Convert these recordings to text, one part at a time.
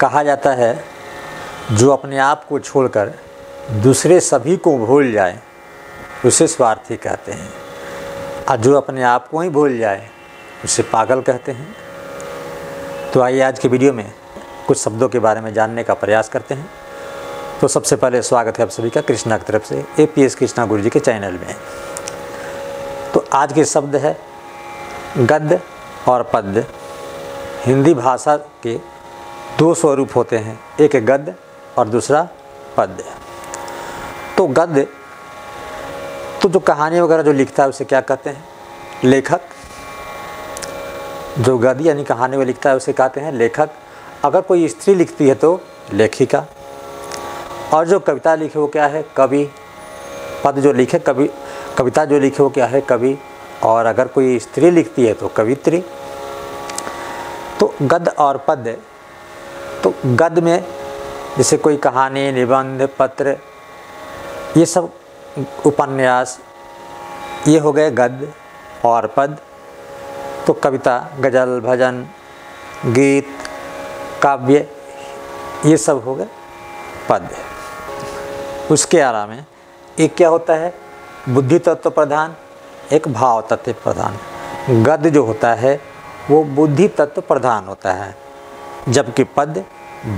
कहा जाता है जो अपने आप को छोड़कर दूसरे सभी को भूल जाए उसे स्वार्थी कहते हैं, और जो अपने आप को ही भूल जाए उसे पागल कहते हैं। तो आइए आज के वीडियो में कुछ शब्दों के बारे में जानने का प्रयास करते हैं। तो सबसे पहले स्वागत है आप सभी का कृष्णा की तरफ से APS कृष्णा गुरु जी के चैनल में। तो आज के शब्द है गद्य और पद्य। हिंदी भाषा के दो स्वरूप होते हैं, एक गद्य और दूसरा पद्य। तो गद्य तो जो कहानी वगैरह जो लिखता है उसे क्या कहते हैं? लेखक। जो गद्य यानी कहानी में लिखता है उसे कहते हैं लेखक। अगर कोई स्त्री लिखती है तो लेखिका। और जो कविता लिखे वो क्या है? कवि। पद जो लिखे कविता जो लिखे वो क्या है? कवि। और अगर कोई स्त्री लिखती है तो कवित्री। तो गद्य और पद्य, तो गद्य में जैसे कोई कहानी, निबंध, पत्र, ये सब उपन्यास, ये हो गए गद्य। और पद्य तो कविता, गज़ल, भजन, गीत, काव्य, ये सब हो गए पद्य। उसके अलावा एक क्या होता है? बुद्धि तत्व प्रधान, एक भाव तत्व प्रधान। गद्य जो होता है वो बुद्धि तत्व प्रधान होता है, जबकि पद्य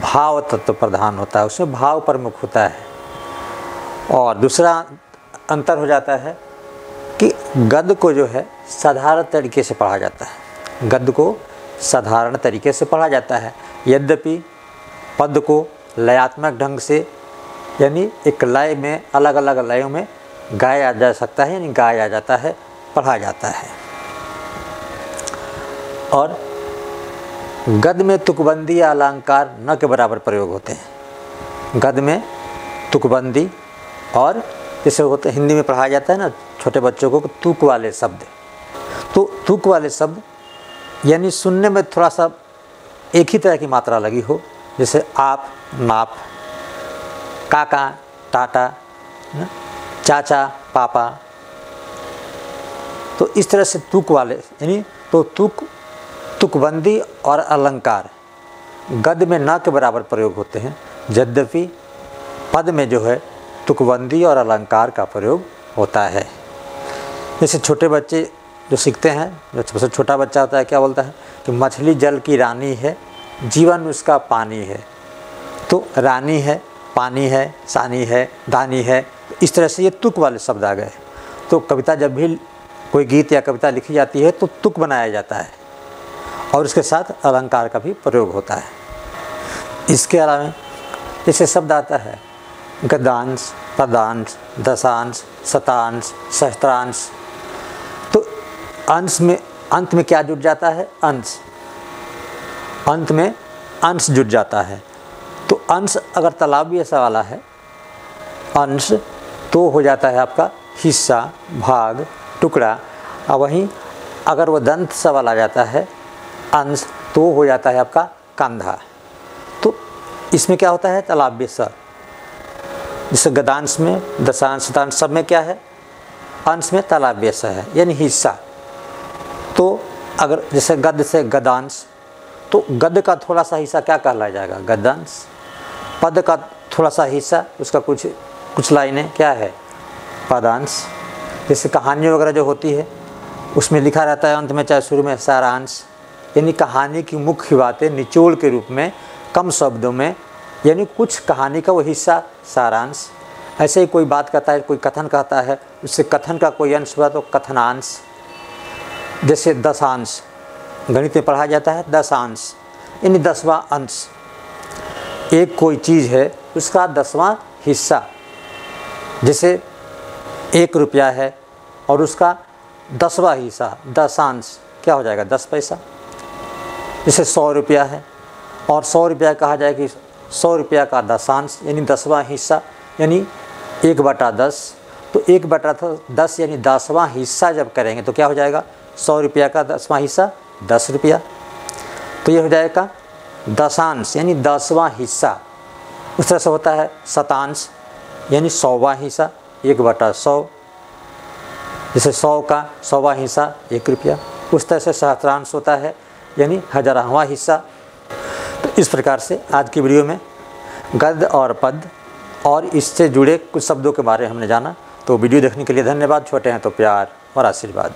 भाव तत्व प्रधान होता है, उसमें भाव प्रमुख होता है। और दूसरा अंतर हो जाता है कि गद्य को जो है साधारण तरीके से पढ़ा जाता है। गद्य को साधारण तरीके से पढ़ा जाता है, यद्यपि पद्य को लयात्मक ढंग से यानी एक लय में, अलग अलग लयों में गाया जा सकता है, यानी गाया जाता है, पढ़ा जाता है। और गद्य में तुकबंदी या अलंकार न के बराबर प्रयोग होते हैं। गद्य में तुकबंदी और जैसे होते हिंदी में पढ़ाया जाता है ना छोटे बच्चों को तुक वाले शब्द, तो तुक वाले शब्द यानी सुनने में थोड़ा सा एक ही तरह की मात्रा लगी हो, जैसे आप, माप, काका, टाटा, चाचा, पापा। तो इस तरह से तुक वाले यानी तो तुकबंदी और अलंकार गद्य में न के बराबर प्रयोग होते हैं, यद्यपि पद्य में जो है तुकबंदी और अलंकार का प्रयोग होता है। जैसे छोटे बच्चे जो सीखते हैं, जो सबसे छोटा बच्चा होता है क्या बोलता है कि मछली जल की रानी है, जीवन उसका पानी है। तो रानी है, पानी है, सानी है, दानी है, इस तरह से ये तुक वाले शब्द आ गए। तो कविता जब भी कोई गीत या कविता लिखी जाती है तो तुक बनाया जाता है और उसके साथ अलंकार का भी प्रयोग होता है। इसके अलावा जैसे शब्द आता है गद्यांश, पदांश, दशांश, शतांश, सहस्त्रांश। तो अंश में अंत में क्या जुड़ जाता है? अंश। अंत में अंश जुड़ जाता है। तो अंश अगर तालाब ऐसा वाला है अंश, तो हो जाता है आपका हिस्सा, भाग, टुकड़ा। और वहीं अगर वो दंत सा वाला आ जाता है अंश, तो हो जाता है आपका कंधा। तो इसमें क्या होता है? तालाब्य स। जैसे गद्यांश में, दशांश, शतांश सब में क्या है? अंश में तालाब्य स है, यानी हिस्सा। तो अगर जैसे गद्य से गद्यांश, तो गद्य का थोड़ा सा हिस्सा क्या कहलाया जाएगा? गद्यांश। पद्य का थोड़ा सा हिस्सा, उसका कुछ लाइनें क्या है? पदांश। जैसे कहानी वगैरह जो होती है उसमें लिखा रहता है अंत में चाहे शुरू में सारांश, यानी कहानी की मुख्य बातें निचोड़ के रूप में कम शब्दों में, यानी कुछ कहानी का वो हिस्सा सारांश। ऐसे ही कोई बात कहता है, कोई कथन कहता है, उससे कथन का कोई अंश हुआ तो कथनांश। जैसे दशांश गणित में पढ़ा जाता है, दशांश यानी 10वां अंश। एक कोई चीज़ है उसका 10वां हिस्सा। जैसे 1 रुपया है और उसका 10वां हिस्सा, दशांश, क्या हो जाएगा? 10 पैसा। जैसे 100 रुपया है और 100 रुपया कहा जाए कि 100 रुपया का दशांश यानी 10वां हिस्सा, यानी 1/10। तो 1/10 यानी 10वां हिस्सा जब करेंगे तो क्या हो जाएगा? 100 रुपया का 10वां हिस्सा 10 रुपया। तो ये हो जाएगा दशांश यानी 10वां हिस्सा। उस तरह से होता है शतांश यानी 100वां हिस्सा, 1/100। जैसे 100 का 100वां हिस्सा 1 रुपया। उस तरह से सहस्त्रांश होता है यानी 1000वां हिस्सा। तो इस प्रकार से आज की वीडियो में गद्य और पद्य और इससे जुड़े कुछ शब्दों के बारे में हमने जाना। तो वीडियो देखने के लिए धन्यवाद। छोटे हैं तो प्यार और आशीर्वाद।